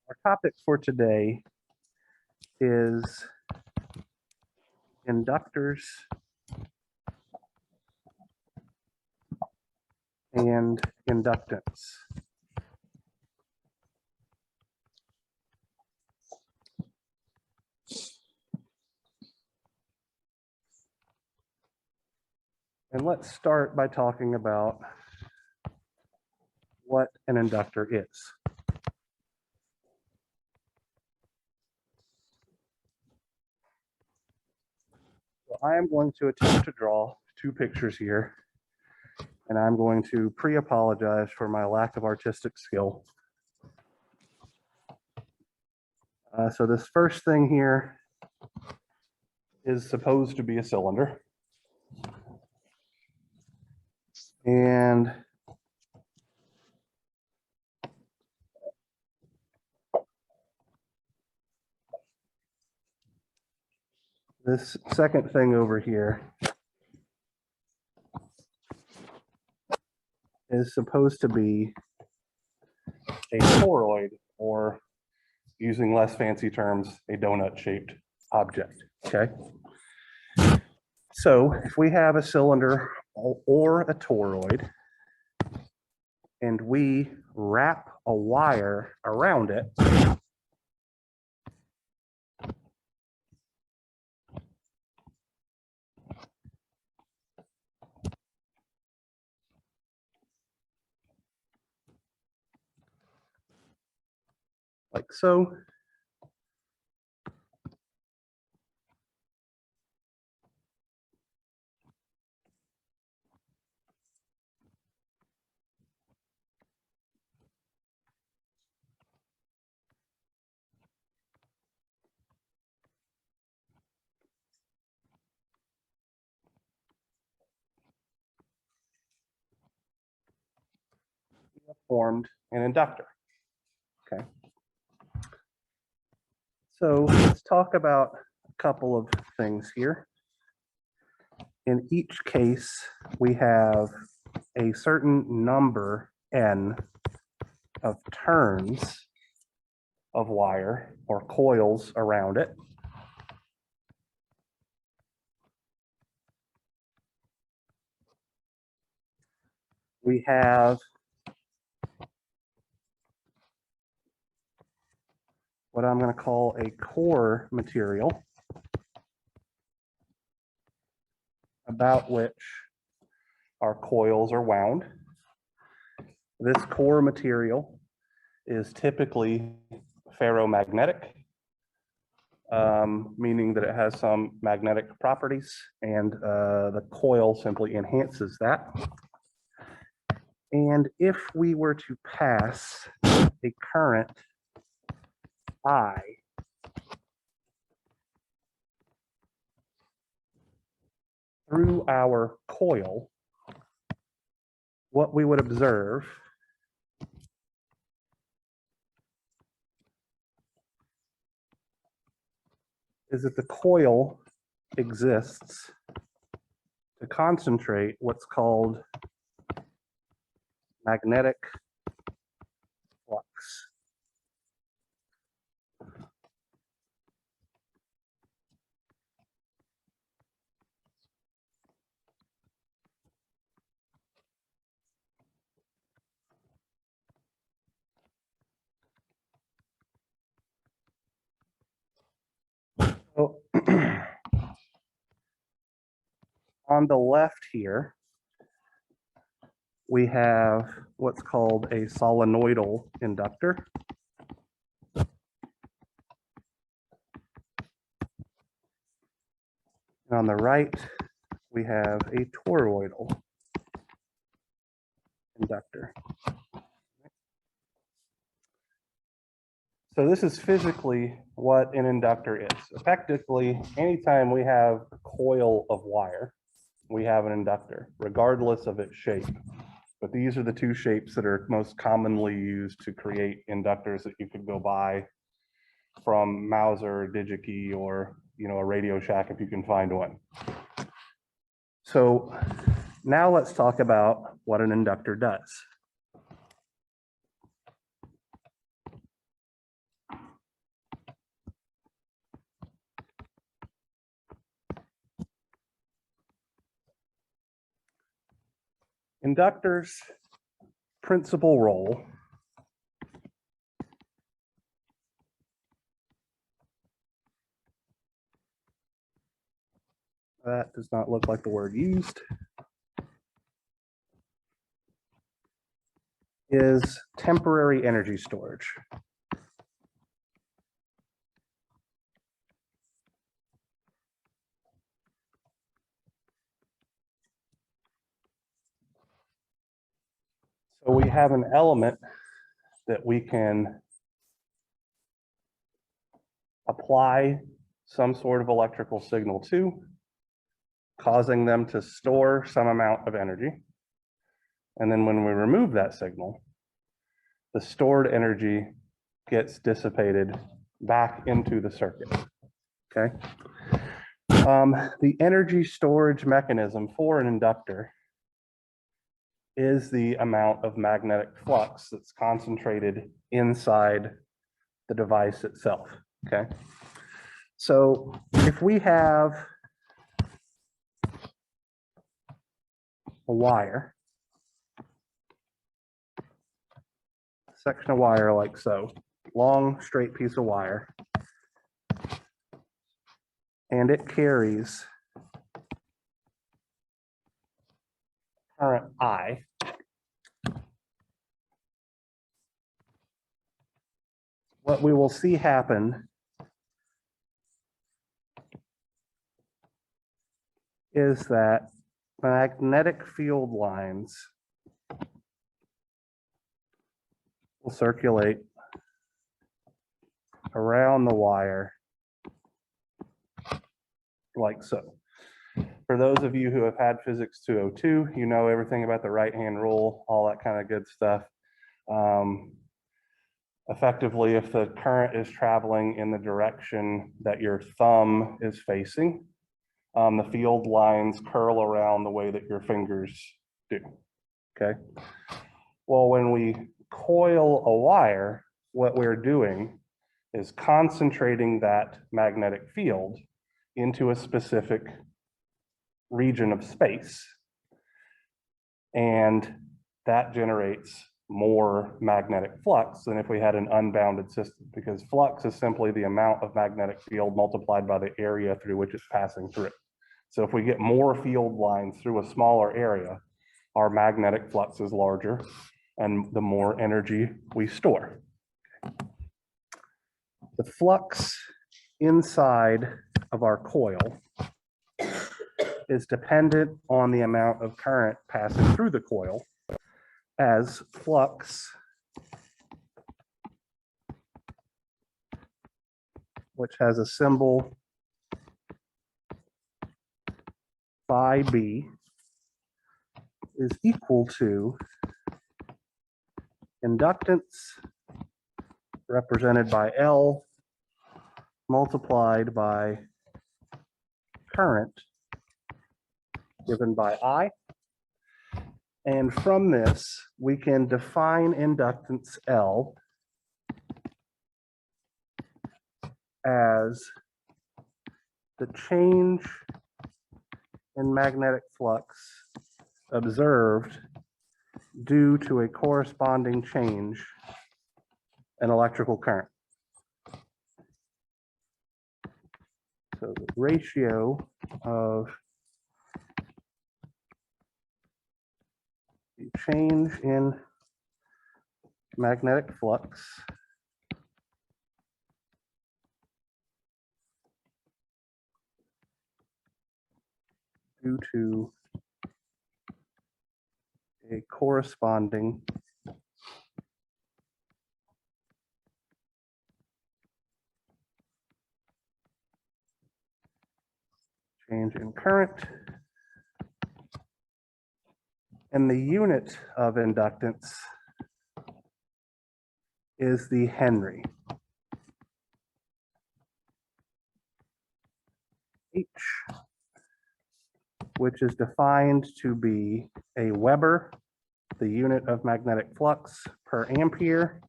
Our topic for today is inductors and inductance. And let's start by talking about what an inductor is. So I am going to attempt to draw two pictures here, and I'm going to pre-apologize for my lack of artistic skill. So this first thing here is supposed to be a cylinder. And this second thing over here is supposed to be a toroid, or using less fancy terms, a donut-shaped object, okay? So if we have a cylinder or a toroid, and we wrap a wire around it, like so. We have formed an inductor, okay? So let's talk about a couple of things here. In each case, we have a certain number, N, of turns of wire or coils around it. We have what I'm going to call a core material, about which our coils are wound. This core material is typically ferromagnetic, meaning that it has some magnetic properties, and the coil simply enhances that. And if we were to pass a current I through our coil, what we would observe is that the coil exists to concentrate what's called magnetic flux. So on the left here, we have what's called a solenoidal inductor. And on the right, we have a toroidal inductor. So this is physically what an inductor is. Effectively, anytime we have a coil of wire, we have an inductor, regardless of its shape. But these are the two shapes that are most commonly used to create inductors that you could go buy from Mauser, DigiKey, or a Radio Shack if you can find one. So now let's talk about what an inductor does. Inductors' principal role that does not look like the word used is temporary energy storage. So we have an element that we can apply some sort of electrical signal to, causing them to store some amount of energy. And then when we remove that signal, the stored energy gets dissipated back into the circuit, okay? The energy storage mechanism for an inductor is the amount of magnetic flux that's concentrated inside the device itself, okay? So if we have a wire, section of wire like so, long straight piece of wire, and it carries current I, what we will see happen is that magnetic field lines will circulate around the wire like so. For those of you who have had Physics 202, you know everything about the right-hand rule, all that kind of good stuff. Effectively, if the current is traveling in the direction that your thumb is facing, the field lines curl around the way that your fingers do, okay? Well, when we coil a wire, what we're doing is concentrating that magnetic field into a specific region of space. And that generates more magnetic flux than if we had an unbounded system, because flux is simply the amount of magnetic field multiplied by the area through which it's passing through. So if we get more field lines through a smaller area, our magnetic flux is larger and the more energy we store. The flux inside of our coil is dependent on the amount of current passing through the coil, as flux, which has a symbol phi b, is equal to inductance represented by L multiplied by current given by I. And from this, we can define inductance L as the change in magnetic flux observed due to a corresponding change in electrical current. So the ratio of the change in magnetic flux due to a corresponding change in current, and the unit of inductance is the Henry. H, which is defined to be a Weber, the unit of magnetic flux per ampere,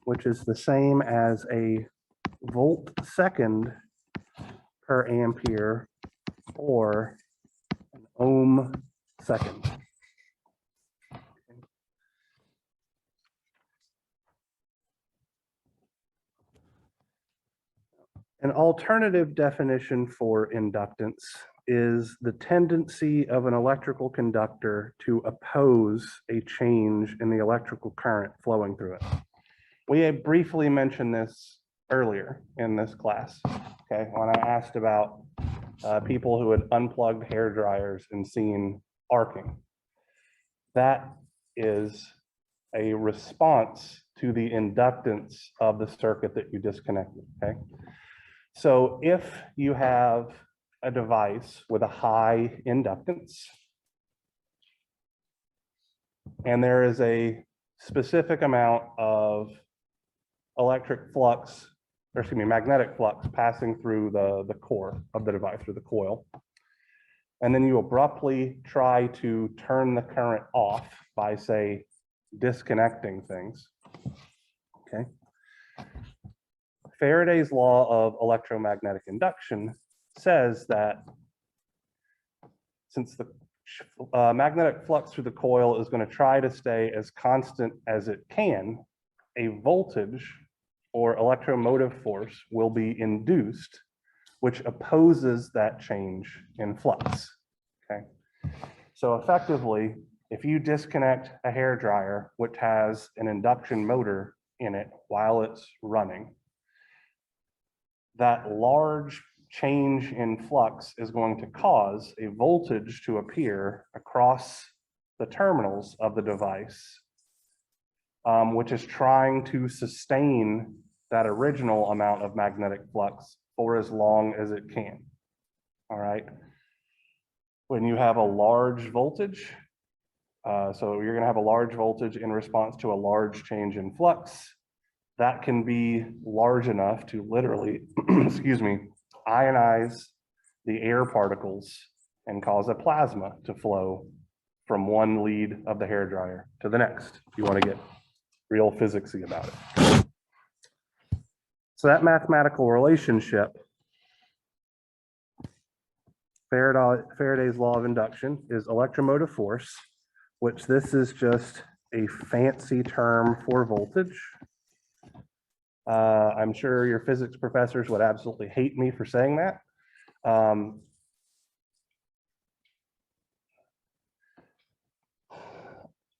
which is the same as a volt second per ampere or an ohm second. An alternative definition for inductance is the tendency of an electrical conductor to oppose a change in the electrical current flowing through it. We had briefly mentioned this earlier in this class, okay, when I asked about people who had unplugged hair dryers and seen arcing. That is a response to the inductance of the circuit that you disconnected, okay? So if you have a device with a high inductance, and there is a specific amount of electric flux, or excuse me, magnetic flux passing through the core of the device, or the coil, and then you abruptly try to turn the current off by, say, disconnecting things, okay? Faraday's law of electromagnetic induction says that since the magnetic flux through the coil is going to try to stay as constant as it can, a voltage or electromotive force will be induced, which opposes that change in flux, okay? So effectively, if you disconnect a hair dryer, which has an induction motor in it while it's running, that large change in flux is going to cause a voltage to appear across the terminals of the device, which is trying to sustain that original amount of magnetic flux for as long as it can, all right? When you have a large voltage, so you're gonna have a large voltage in response to a large change in flux, that can be large enough to literally, excuse me, ionize the air particles and cause a plasma to flow from one lead of the hairdryer to the next, if you want to get real physicsy about it. So that mathematical relationship, Faraday's law of induction, is electromotive force, which this is just a fancy term for voltage. I'm sure your physics professors would absolutely hate me for saying that.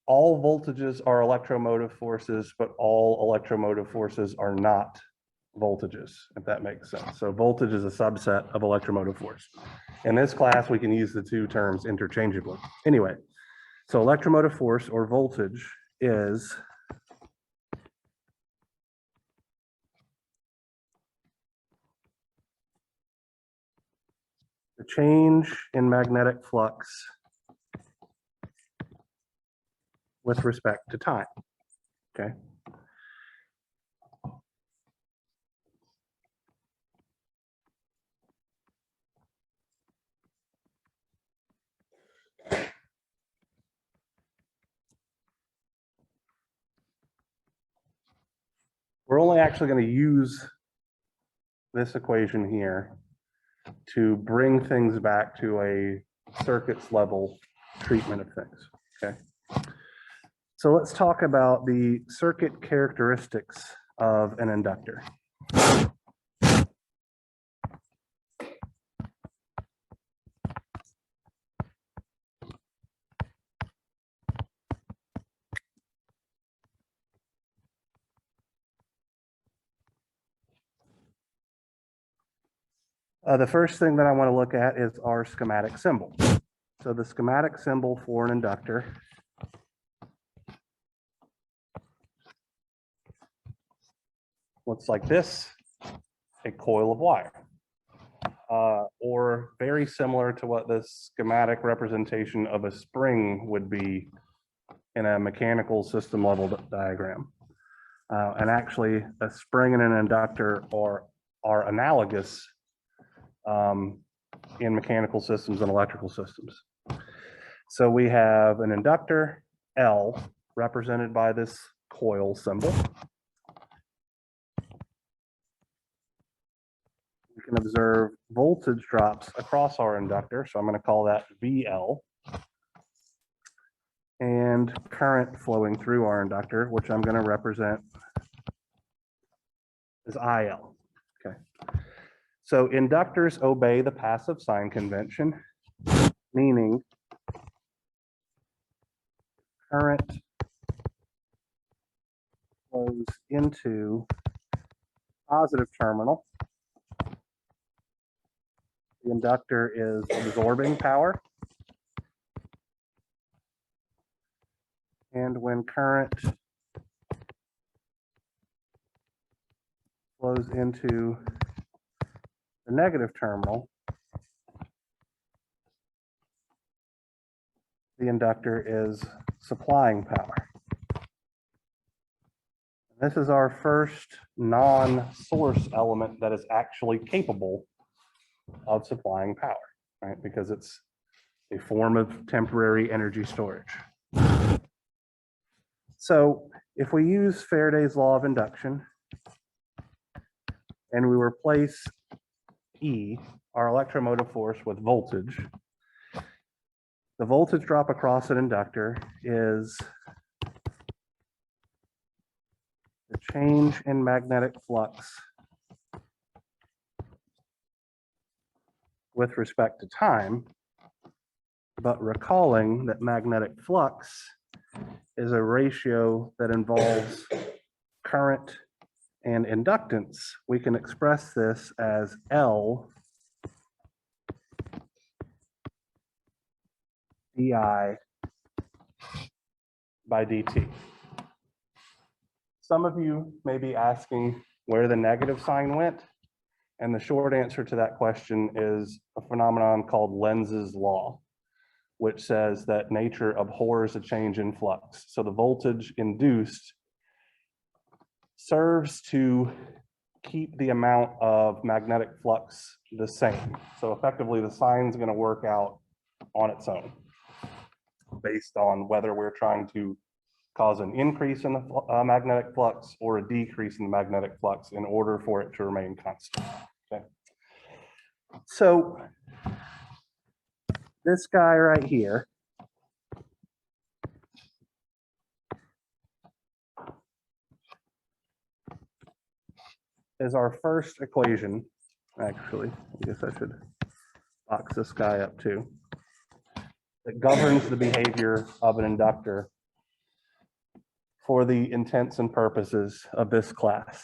All voltages are electromotive forces, but all electromotive forces are not voltages, if that makes sense. So voltage is a subset of electromotive force. In this class, we can use the two terms interchangeably. Anyway, so electromotive force or voltage is the change in magnetic flux with respect to time, okay? We're only actually going to use this equation here to bring things back to a circuits level treatment of things, okay? So let's talk about the circuit characteristics of an inductor. The first thing that I want to look at is our schematic symbol. So the schematic symbol for an inductor looks like this, a coil of wire, or very similar to what the schematic representation of a spring would be in a mechanical system level diagram. And actually, a spring and an inductor are analogous in mechanical systems and electrical systems. So we have an inductor, L, represented by this coil symbol. We can observe voltage drops across our inductor, so I'm going to call that VL. And current flowing through our inductor, which I'm going to represent as IL. Okay. So inductors obey the passive sign convention, meaning current flows into positive terminal. The inductor is absorbing power. And when current flows into the negative terminal, the inductor is supplying power. This is our first non-source element that is actually capable of supplying power, right? Because it's a form of temporary energy storage. So if we use Faraday's law of induction and we replace E, our electromotive force, with voltage, the voltage drop across an inductor is the change in magnetic flux with respect to time, but recalling that magnetic flux is a ratio that involves current and inductance, we can express this as L di by dt. Some of you may be asking where the negative sign went, and the short answer to that question is a phenomenon called Lenz's law, which says that nature abhors a change in flux. So the voltage induced serves to keep the amount of magnetic flux the same. So effectively, the sign's going to work out on its own based on whether we're trying to cause an increase in the magnetic flux or a decrease in the magnetic flux in order for it to remain constant. Okay. So this guy right here is our first equation. Actually, I guess I should box this guy up too. That governs the behavior of an inductor for the intents and purposes of this class.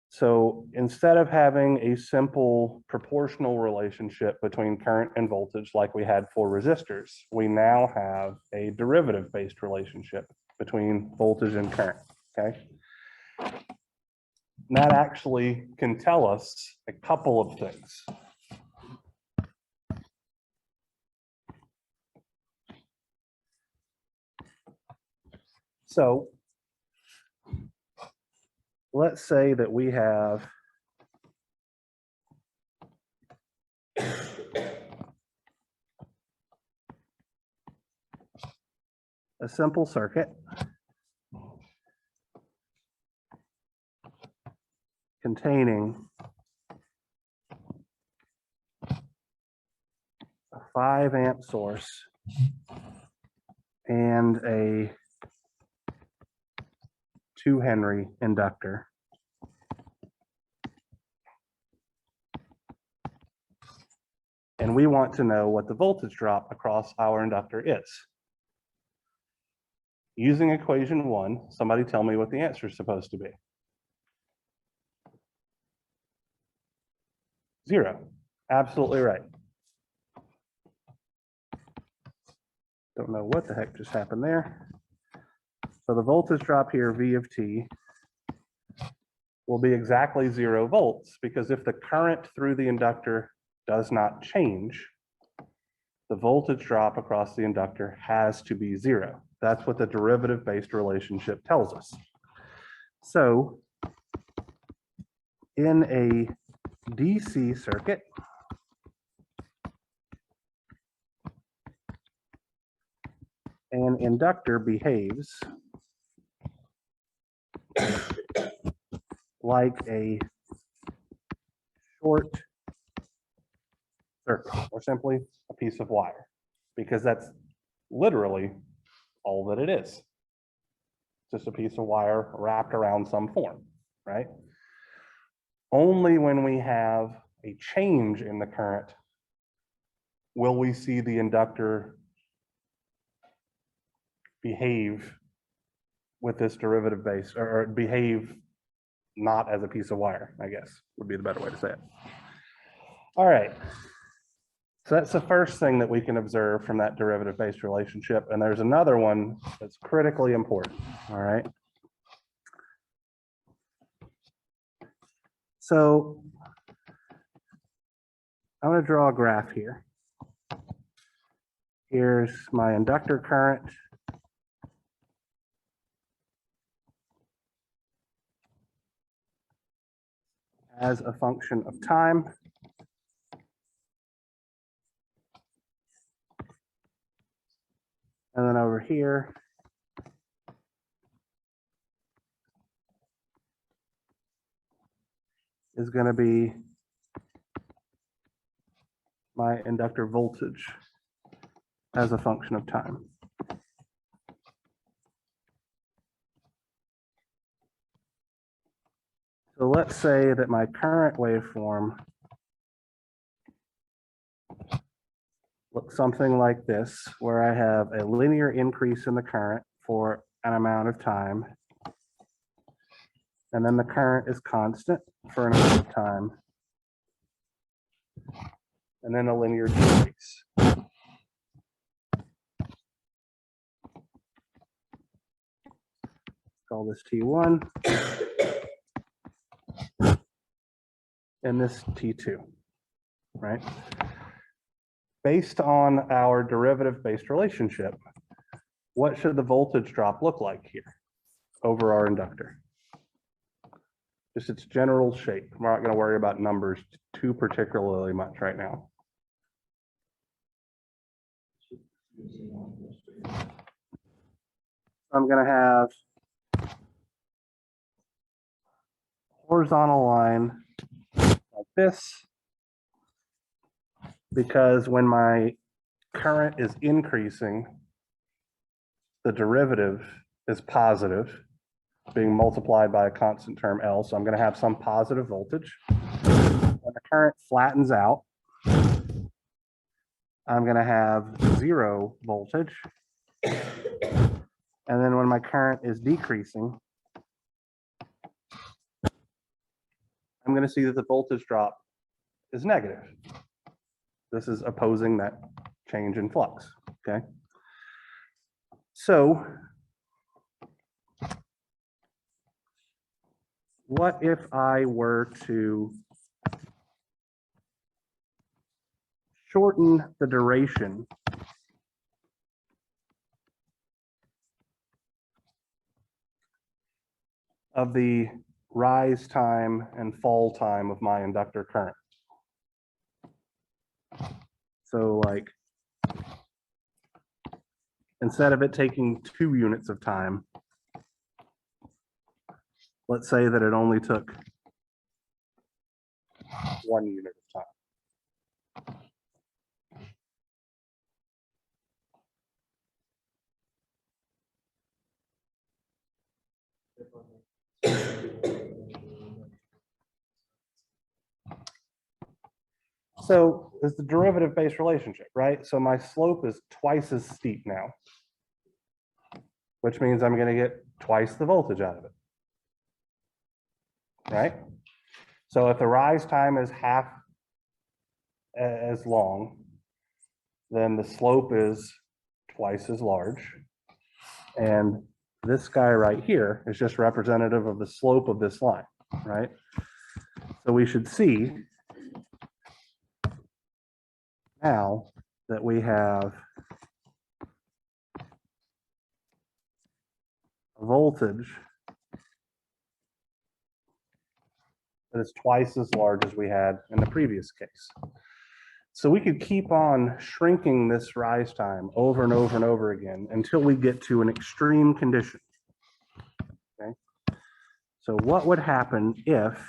So instead of having a simple proportional relationship between current and voltage like we had for resistors, we now have a derivative-based relationship between voltage and current, okay? And that actually can tell us a couple of things. So let's say that we have a simple circuit containing a 5 amp source and a 2 Henry inductor. And we want to know what the voltage drop across our inductor is. Using equation 1, somebody tell me what the answer is supposed to be. 0. Absolutely right. Don't know what the heck just happened there. So the voltage drop here, V of t, will be exactly 0 volts, because if the current through the inductor does not change, the voltage drop across the inductor has to be 0. That's what the derivative-based relationship tells us. So in a DC circuit, an inductor behaves like a short circuit, or simply a piece of wire, because that's literally all that it is. Just a piece of wire wrapped around some form, right? only when we have a change in the current will we see the inductor behave with this derivative base, or behave not as a piece of wire, I guess would be the better way to say it. All right. So that's the first thing that we can observe from that derivative-based relationship. And there's another one that's critically important. All right. So I'm going to draw a graph here. Here's my inductor current. As a function of time. And then over here, is going to be my inductor voltage as a function of time. So let's say that my current waveform looks something like this, where I have a linear increase in the current for an amount of time. And then the current is constant for an amount of time. And then a linear decrease. Call this T1. And this T2, right? Based on our derivative-based relationship, what should the voltage drop look like here over our inductor? Just its general shape. We're not going to worry about numbers too particularly much right now. I'm going to have horizontal line like this, because when my current is increasing, the derivative is positive, being multiplied by a constant term L. So I'm going to have some positive voltage. When the current flattens out, I'm going to have 0 voltage. And then when my current is decreasing, I'm going to see that the voltage drop is negative. This is opposing that change in flux, okay? So what if I were to shorten the duration of the rise time and fall time of my inductor current? So like, instead of it taking 2 units of time, let's say that it only took 1 unit of time. So it's the derivative-based relationship, right? So my slope is twice as steep now, which means I'm going to get twice the voltage out of it, right? So if the rise time is half as long, then the slope is twice as large. And this guy right here is just representative of the slope of this line, right? So we should see now that we have a voltage that is twice as large as we had in the previous case. So we could keep on shrinking this rise time over and over and over again until we get to an extreme condition. Okay. So what would happen if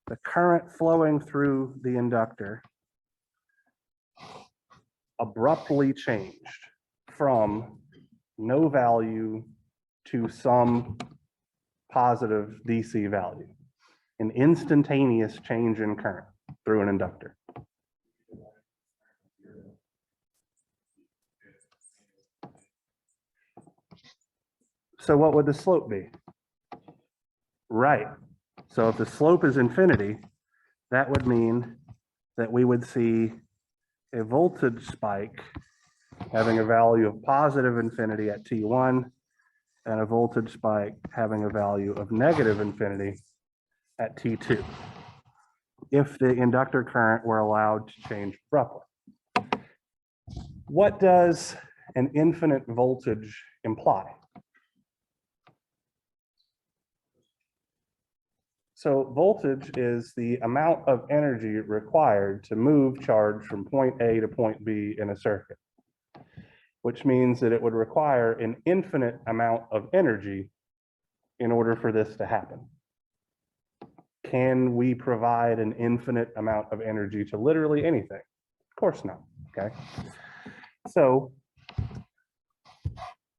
the current flowing through the inductor abruptly changed from no value to some positive DC value, an instantaneous change in current through an inductor. So what would the slope be? Right. So if the slope is infinity, that would mean that we would see a voltage spike having a value of positive infinity at T1 and a voltage spike having a value of negative infinity at T2 if the inductor current were allowed to change abruptly. What does an infinite voltage imply? So voltage is the amount of energy required to move charge from point A to point B in a circuit, which means that it would require an infinite amount of energy in order for this to happen. Can we provide an infinite amount of energy to literally anything? Of course not, okay? So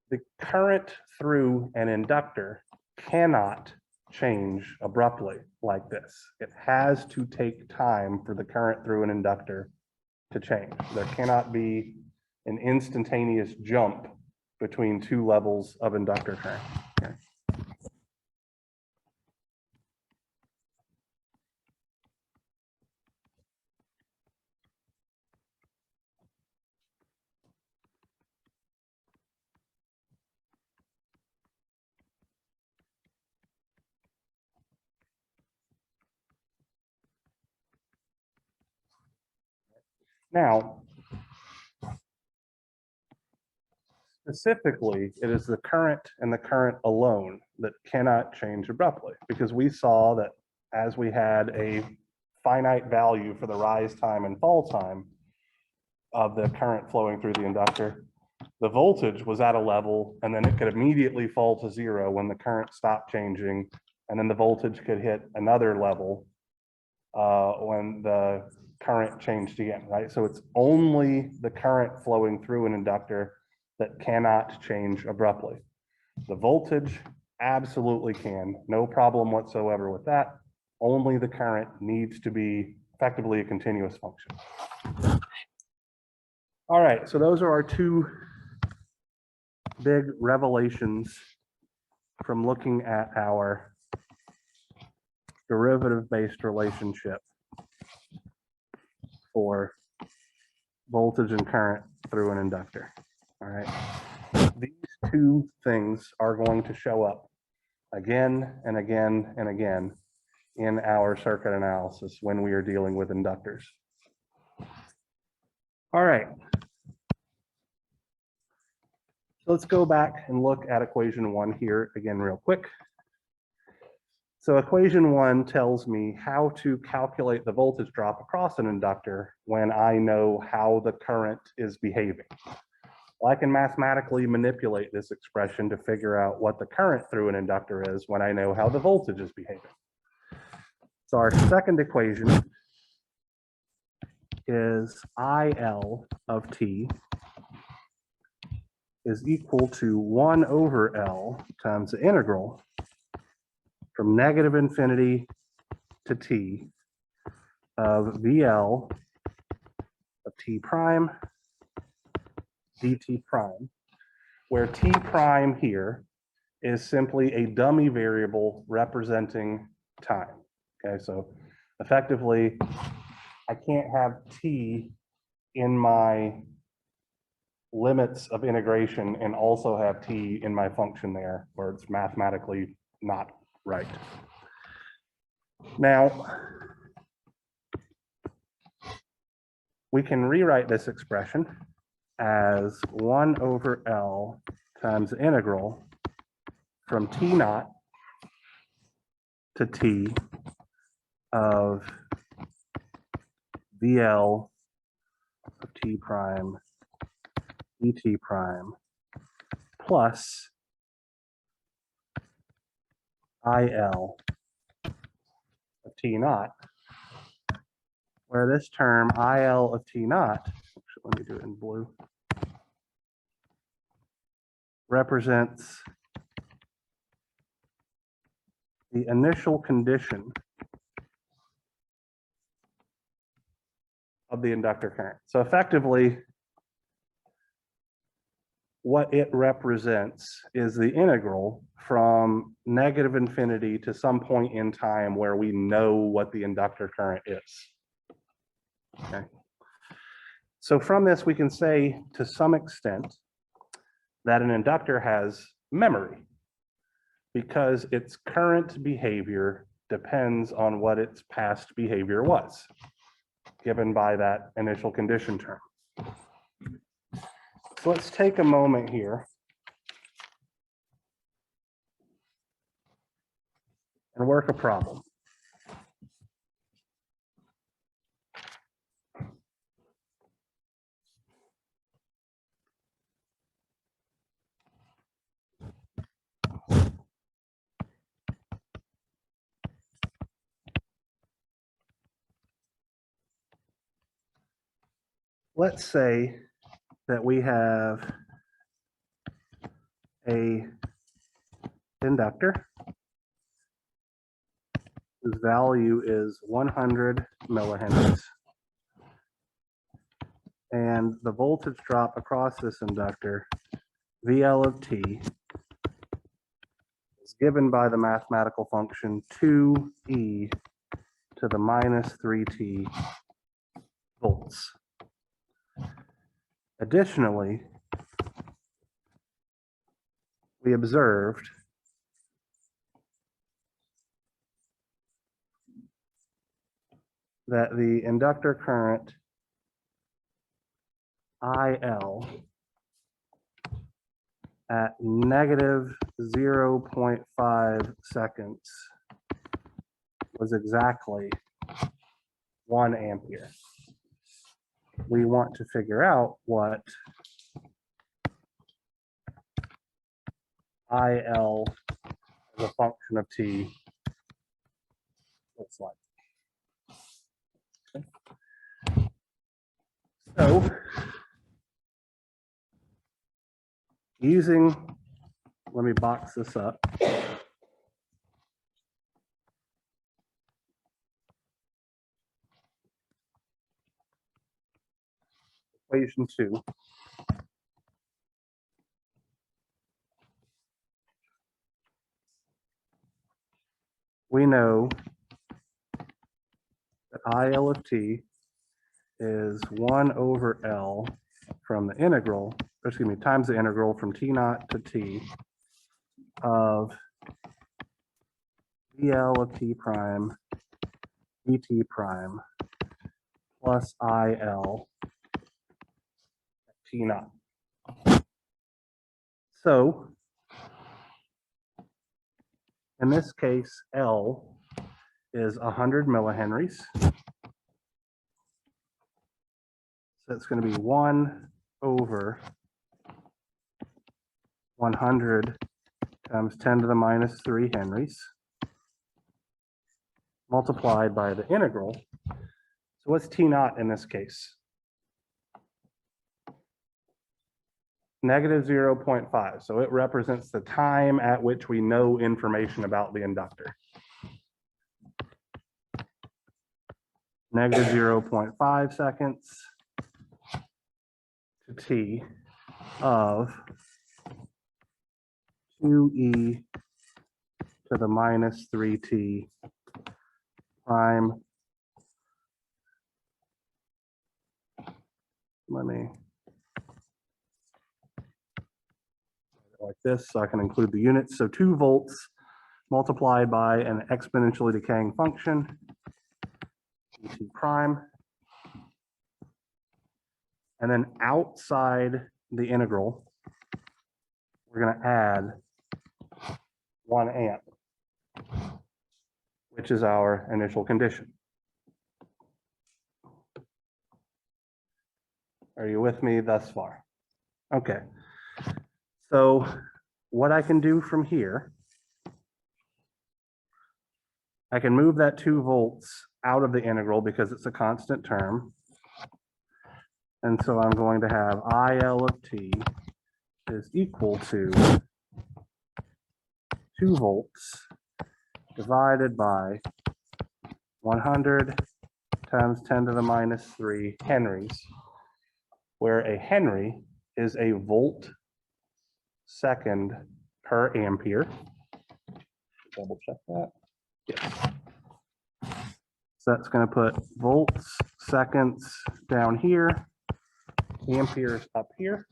the current through an inductor cannot change abruptly like this. It has to take time for the current through an inductor to change. There cannot be an instantaneous jump between two levels of inductor current. Okay. Now, specifically, it is the current and the current alone that cannot change abruptly, because we saw that as we had a finite value for the rise time and fall time of the current flowing through the inductor, the voltage was at a level and then it could immediately fall to zero when the current stopped changing, and then the voltage could hit another level when the current changed again, right? So it's only the current flowing through an inductor that cannot change abruptly. The voltage absolutely can, no problem whatsoever with that. Only the current needs to be effectively a continuous function. All right, so those are our two big revelations from looking at our derivative-based relationship for voltage and current through an inductor. All right, these two things are going to show up again and again and again in our circuit analysis when we are dealing with inductors. All right, so let's go back and look at equation 1 here again real quick. So equation 1 tells me how to calculate the voltage drop across an inductor when I know how the current is behaving. Well, I can mathematically manipulate this expression to figure out what the current through an inductor is when I know how the voltage is behaving. So our second equation is IL of t is equal to 1 over L times the integral from negative infinity to t of VL of t prime dt prime, where t prime here is simply a dummy variable representing time. Okay, so effectively, I can't have t in my limits of integration and also have t in my function there, where it's mathematically not right. Now, we can rewrite this expression as 1 over L times the integral from t naught to t of VL of t prime dt prime plus IL of t naught, where this term IL of t naught, actually, let me do it in blue, represents the initial condition of the inductor current. So effectively, what it represents is the integral from negative infinity to some point in time where we know what the inductor current is. Okay. So from this, we can say to some extent that an inductor has memory because its current behavior depends on what its past behavior was, given by that initial condition term. So let's take a moment here and work a problem. Let's say that we have a inductor whose value is 100 millihenries. And the voltage drop across this inductor, VL of t, is given by the mathematical function 2e to the minus 3t volts. Additionally, we observed that the inductor current IL at negative 0.5 seconds was exactly 1 ampere. We want to figure out what IL as a function of t looks like. Okay. So using, let me box this up. Equation 2. We know that IL of t is 1 over L from the integral, excuse me, times the integral from t naught to t of VL of t prime dt prime plus IL at t naught. So in this case, L is 100 millihenries. So it's going to be 1 over 100 times 10 to the minus 3 henries multiplied by the integral. So what's T naught in this case? Negative 0.5. So it represents the time at which we know information about the inductor. Negative 0.5 seconds to t of 2e to the minus 3t prime. Let me like this so I can include the units. So 2 volts multiplied by an exponentially decaying function, dt prime. And then outside the integral, we're going to add 1 amp, which is our initial condition. Are you with me thus far? Okay. So what I can do from here, I can move that 2 volts out of the integral because it's a constant term. And so I'm going to have IL of t is equal to 2 volts divided by 100 times 10 to the minus 3 henries, where a henry is a volt second per ampere. Double check that. Yes. So that's going to put volts, seconds down here, amperes up here.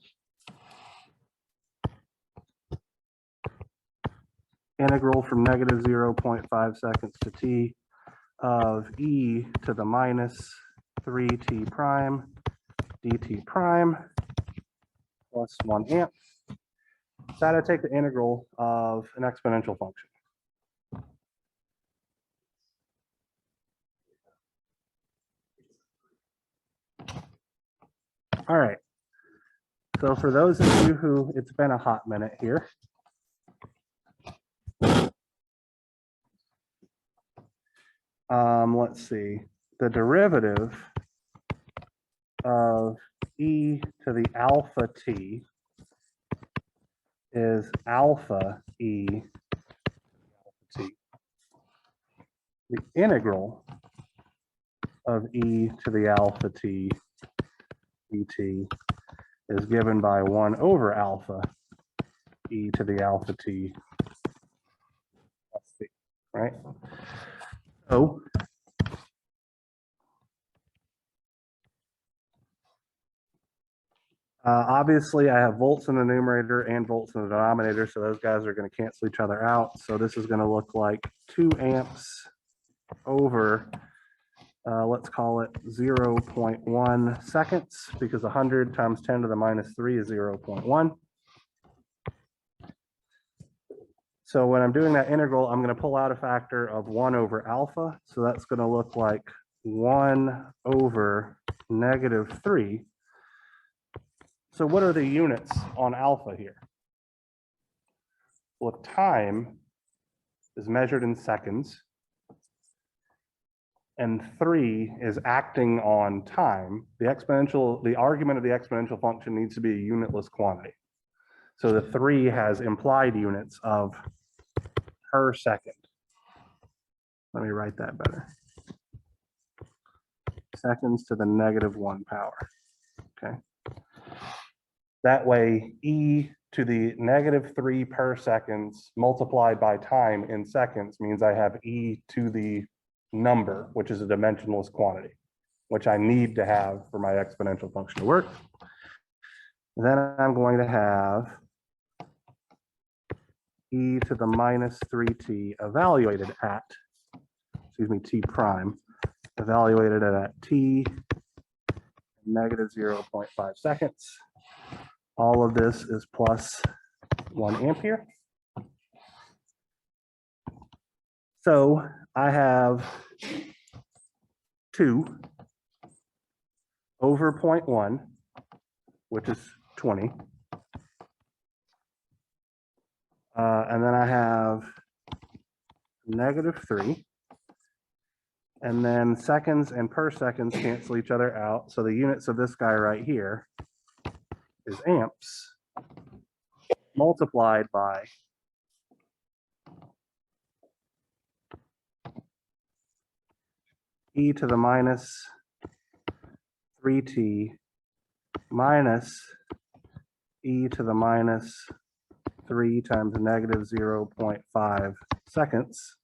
Integral from negative 0.5 seconds to t of e to the minus 3t prime dt prime plus 1 amp. So I take the integral of an exponential function. All right. So for those of you who, it's been a hot minute here. Let's see. The derivative of e to the alpha t is alpha e t. The integral of e to the alpha t dt is given by 1 over alpha e to the alpha t plus c, right? So obviously I have volts in the numerator and volts in the denominator, so those guys are going to cancel each other out. So this is going to look like 2 amps over, let's call it 0.1 seconds, because 100 times 10 to the minus 3 is 0.1. So when I'm doing that integral, I'm going to pull out a factor of 1 over alpha. So that's going to look like 1 over negative 3. So what are the units on alpha here? Well, if time is measured in seconds and 3 is acting on time, the argument of the exponential function needs to be a unitless quantity. So the 3 has implied units of per second. Let me write that better. Seconds to the negative 1 power. Okay. That way, e to the negative 3 per seconds multiplied by time in seconds means I have e to the number, which is a dimensionless quantity, which I need to have for my exponential function to work. Then I'm going to have e to the minus 3t evaluated at, t prime, evaluated at t negative 0.5 seconds. All of this is plus 1 ampere. So I have 2 over 0.1, which is 20. And then I have negative 3. And then seconds and per seconds cancel each other out. So the units of this guy right here is amps multiplied by e to the minus 3t minus e to the minus 3 times negative 0.5 seconds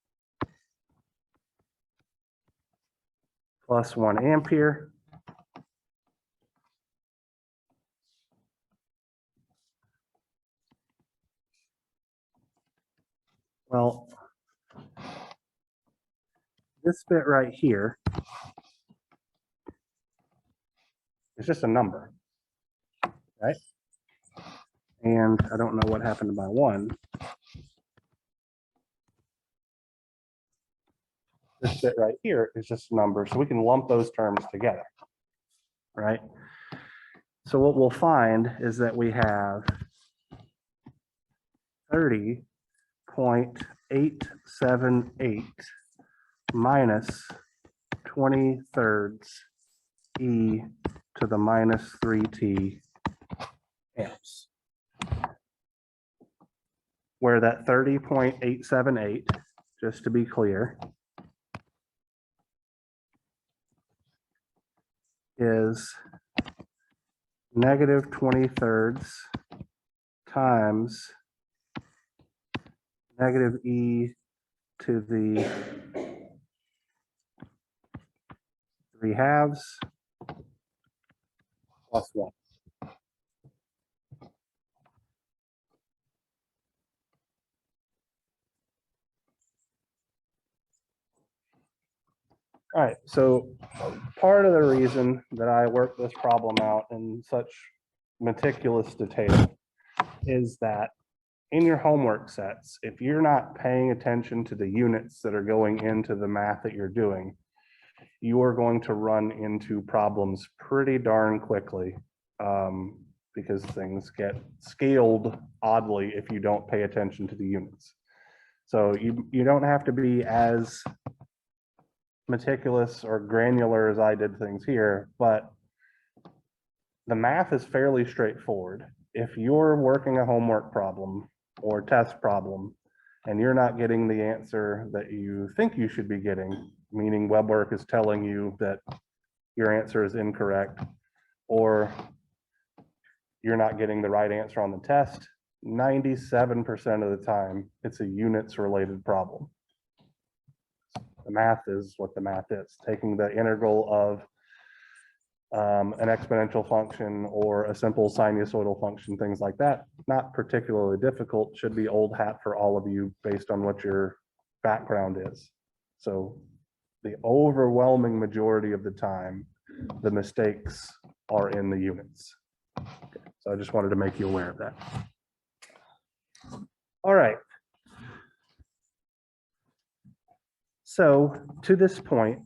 plus 1 ampere. Well, this bit right here is just a number, right? And I don't know what happened to my 1. This bit right here is just a number, so we can lump those terms together, right? So what we'll find is that we have 30.878 minus 20/3 e to the minus 3t amps, where that 30.878 just to be clear, is negative 20/3 times negative e to the 3/2 plus 1. All right, so part of the reason that I worked this problem out in such meticulous detail is that in your homework sets, if you're not paying attention to the units that are going into the math that you're doing, you are going to run into problems pretty darn quickly, because things get scaled oddly if you don't pay attention to the units. So you don't have to be as meticulous or granular as I did things here, but the math is fairly straightforward. If you're working a homework problem or test problem and you're not getting the answer that you think you should be getting, meaning WebWork is telling you that your answer is incorrect, or you're not getting the right answer on the test, 97% of the time, it's a units related problem. The math is what the math is. Taking the integral of an exponential function or a simple sinusoidal function, things like that, not particularly difficult, should be old hat for all of you based on what your background is. So the overwhelming majority of the time, the mistakes are in the units. Okay, so I just wanted to make you aware of that. All right. So to this point,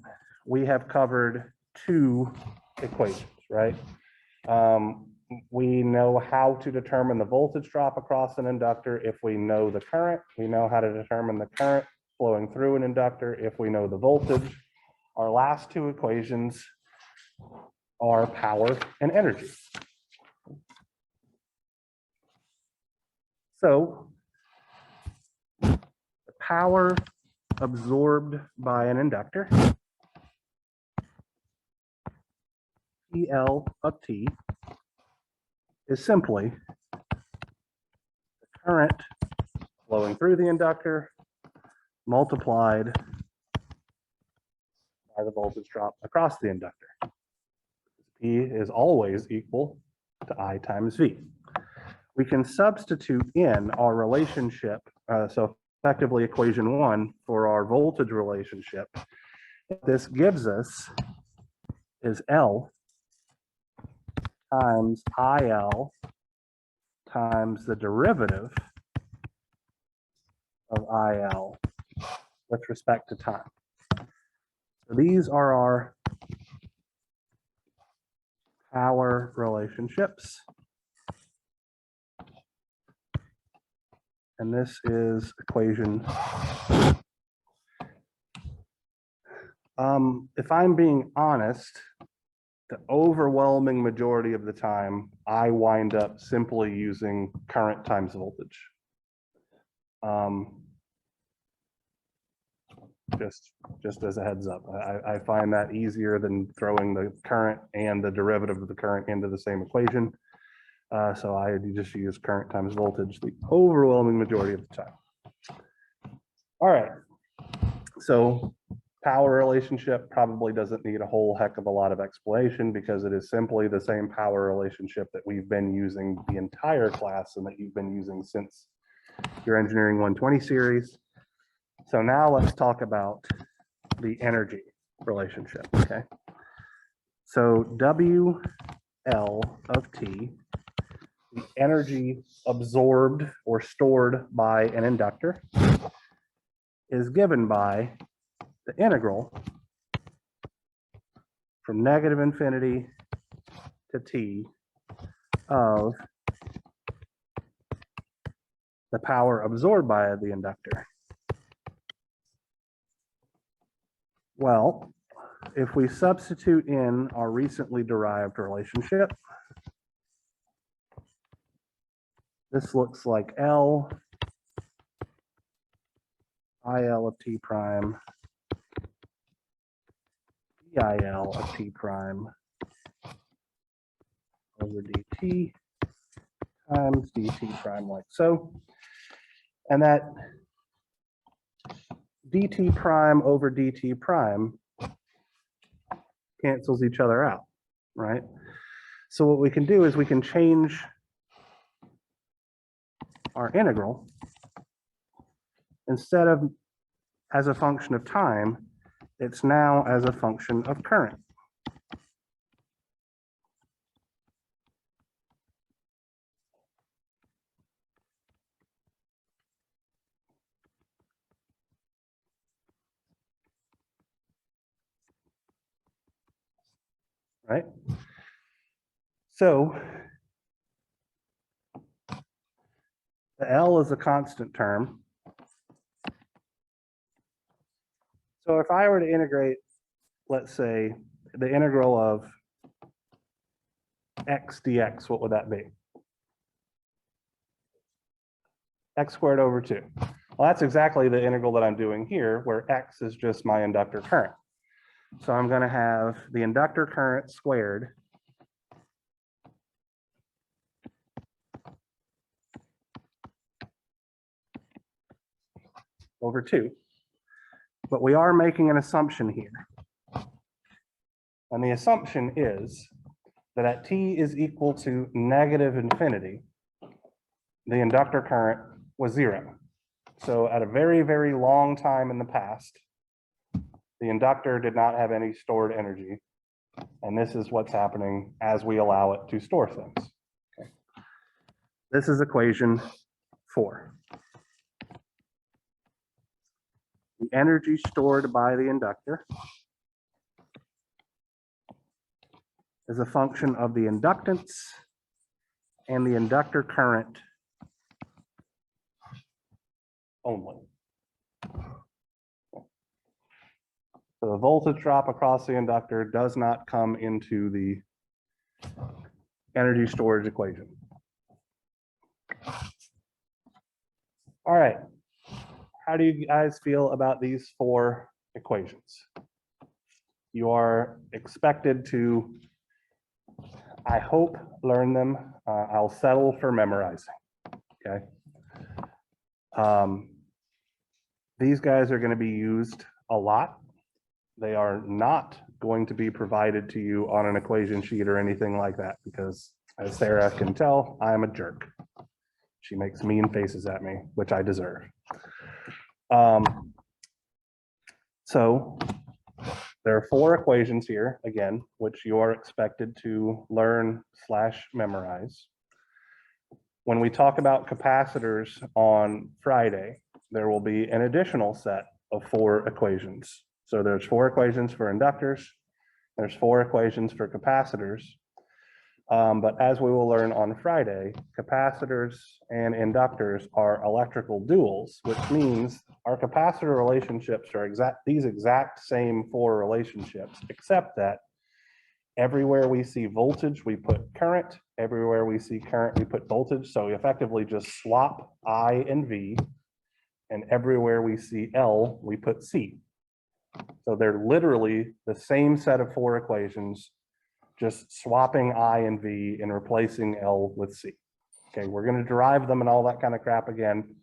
we have covered two equations, right? We know how to determine the voltage drop across an inductor if we know the current. We know how to determine the current flowing through an inductor if we know the voltage. Our last two equations are power and energy. So the power absorbed by an inductor, PL of T, is simply the current flowing through the inductor multiplied by the voltage drop across the inductor. P is always equal to I times V. We can substitute in our relationship, so effectively equation 1 for our voltage relationship. What this gives us is L times IL times the derivative of IL with respect to time. So these are our power relationships. And this is equation. If I'm being honest, the overwhelming majority of the time, I wind up simply using current times voltage. Just as a heads up, I find that easier than throwing the current and the derivative of the current into the same equation. So I just use current times voltage the overwhelming majority of the time. All right, so power relationship probably doesn't need a whole heck of a lot of explanation because it is simply the same power relationship that we've been using the entire class and that you've been using since your Engineering 120 series. So now let's talk about the energy relationship, okay? So WL of T, the energy absorbed or stored by an inductor, is given by the integral from negative infinity to T of the power absorbed by the inductor. Well, if we substitute in our recently derived relationship, this looks like L IL of t prime, DIL of t prime over dt times dt prime like so. And that dt prime over dt prime cancels each other out, right? So what we can do is we can change our integral. Instead of as a function of time, it's now as a function of current. Right? So the L is a constant term. So if I were to integrate, let's say, the integral of x dx, what would that be? X squared over 2. Well, that's exactly the integral that I'm doing here, where x is just my inductor current. So I'm going to have the inductor current squared over 2. But we are making an assumption here. And the assumption is that at t is equal to negative infinity, the inductor current was 0. So at a very, very long time in the past, the inductor did not have any stored energy. And this is what's happening as we allow it to store things. Okay. This is equation 4. The energy stored by the inductor is a function of the inductance and the inductor current only. So the voltage drop across the inductor does not come into the energy storage equation. All right. How do you guys feel about these 4 equations? You are expected to, I hope, learn them. I'll settle for memorizing. Okay. These guys are going to be used a lot. They are not going to be provided to you on an equation sheet or anything like that, because as Sarah can tell, I'm a jerk. She makes mean faces at me, which I deserve. So there are 4 equations here, again, which you are expected to learn / memorize. When we talk about capacitors on Friday, there will be an additional set of 4 equations. So there's 4 equations for inductors, there's 4 equations for capacitors. But as we will learn on Friday, capacitors and inductors are electrical duals, which means our capacitor relationships are these exact same 4 relationships, except that everywhere we see voltage, we put current. Everywhere we see current, we put voltage. So we effectively just swap I and V. And everywhere we see L, we put C. So they're literally the same set of 4 equations, just swapping I and V and replacing L with C. Okay, we're going to derive them and all that kind of crap again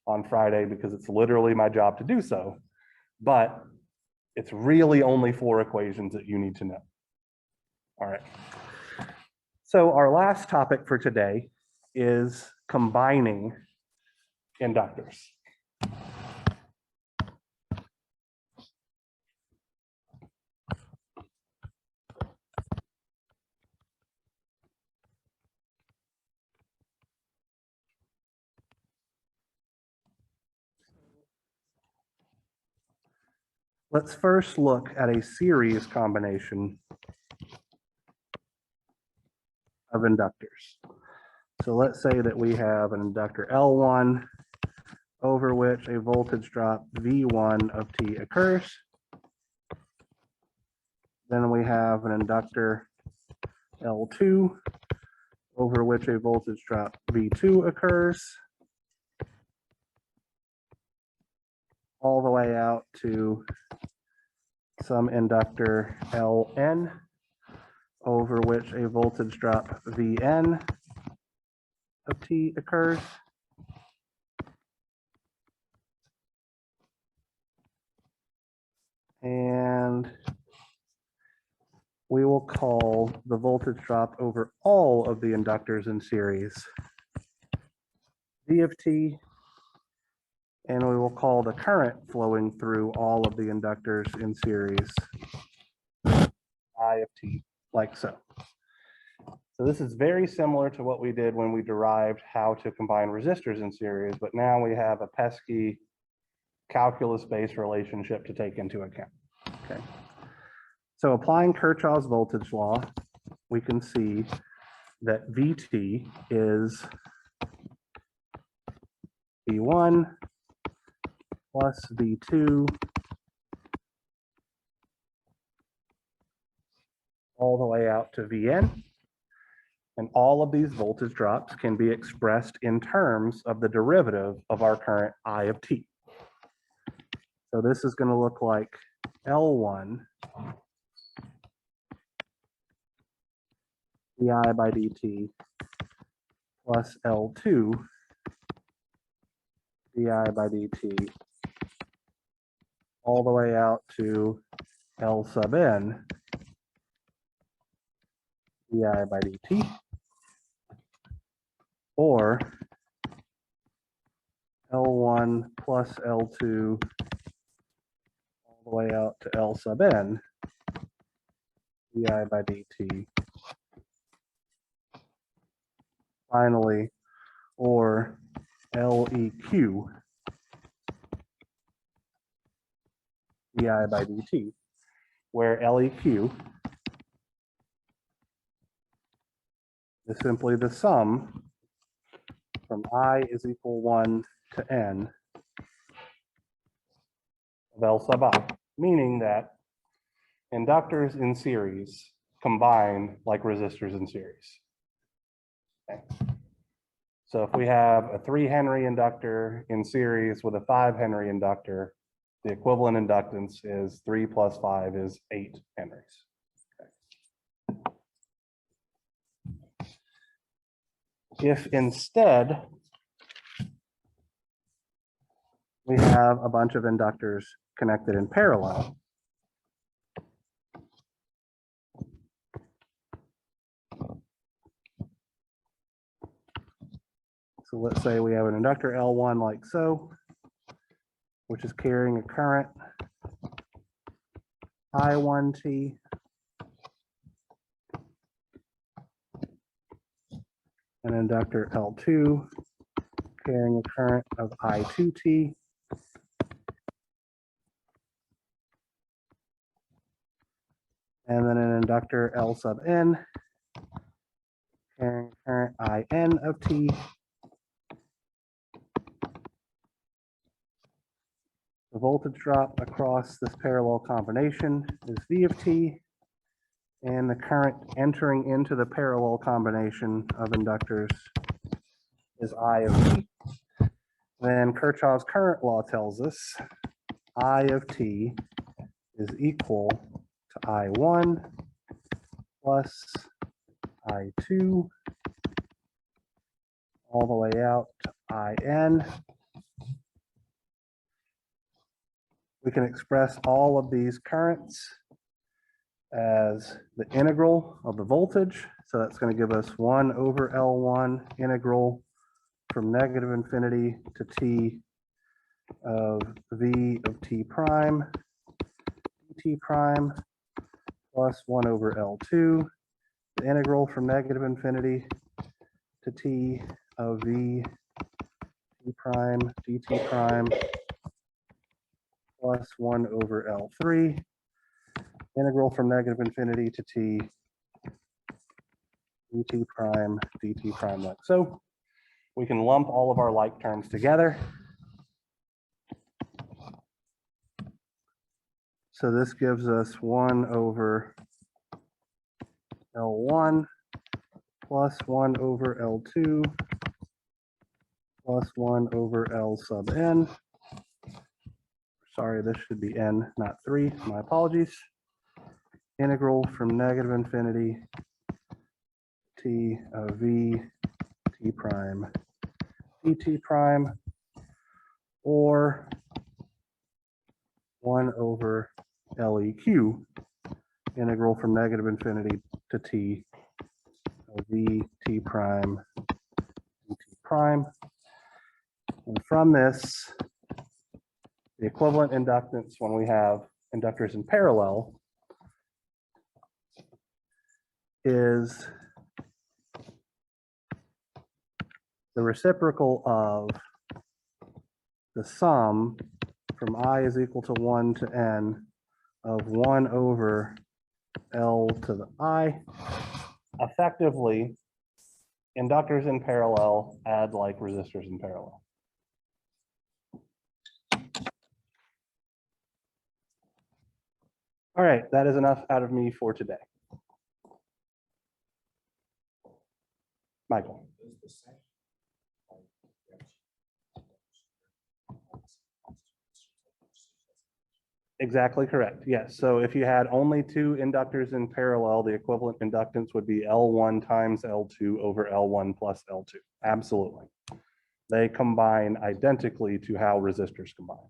on Friday because it's literally my job to do so. But it's really only 4 equations that you need to know. All right. So our last topic for today is combining inductors. Let's first look at a series combination of inductors. So let's say that we have an inductor L1 over which a voltage drop V1 of t occurs. Then we have an inductor L2 over which a voltage drop V2 occurs, all to some inductor Ln over which a voltage drop Vn of t occurs. And we will call the voltage drop over all of the inductors in series V of t, and we will call the current flowing through all of the inductors in series I of t, like so. So this is very similar to what we did when we derived how to combine resistors in series, but now we have a pesky calculus-based relationship to take into account. Okay. So applying Kirchhoff's voltage law, we can see that Vt is V1 plus V2 all the way out to Vn. And all of these voltage drops can be expressed in terms of the derivative of our current I of t. So this is going to look like L1 di by dt plus L2 di by dt all the way out to L sub n di by dt, or L1 plus L2 all the way out to L sub n di by dt. Finally, or LEQ di by dt, where LEQ is simply the sum from I is equal 1 to n of L sub I, meaning that inductors in series combine like resistors in series. Okay. So if we have a 3 Henry inductor in series with a 5 Henry inductor, the equivalent inductance is 3 plus 5 is 8 Henrys. Okay. If instead we have a bunch of inductors connected in parallel, so let's say we have an inductor L1 like so, which is carrying a current I1t, an inductor L2 carrying a current of I2t, and then an inductor L sub n carrying a current In of t. The voltage drop across this parallel combination is V of t, and the current entering into the parallel combination of inductors is I of t. Then Kirchhoff's current law tells us I of t is equal to I1 plus I2 all the way out to In. We can express all of these currents as the integral of the voltage. So that's going to give us 1 over L1 integral from negative infinity to t of V of t prime, t prime, plus 1 over L2, the integral from negative infinity to t of V t prime dt prime, plus 1 over L3, integral from negative infinity to t dt prime dt prime like so. We can lump all of our like terms together. So this gives us 1 over L1 plus 1 over L2 plus 1 over L sub n. sorry, this should be n, not 3, my apologies. Integral from negative infinity t of v t prime dt prime, or 1 over LEQ, integral from negative infinity to t of v t prime dt prime. And from this, the equivalent inductance when we have inductors in parallel is the reciprocal of the sum from I is equal to 1 to n of 1 over L to the I. Effectively, inductors in parallel add like resistors in parallel. All right, that is enough out of me for today. Michael. Exactly correct. Yes. So if you had only 2 inductors in parallel, the equivalent inductance would be L1 times L2 over L1 plus L2. Absolutely. They combine identically to how resistors combine.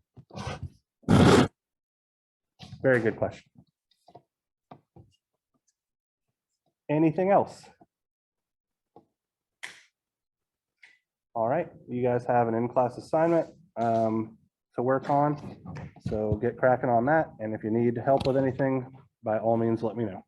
Very good question. Anything else? All right. You guys have an in-class assignment to work on. So get cracking on that. And if you need help with anything, by all means, let me know.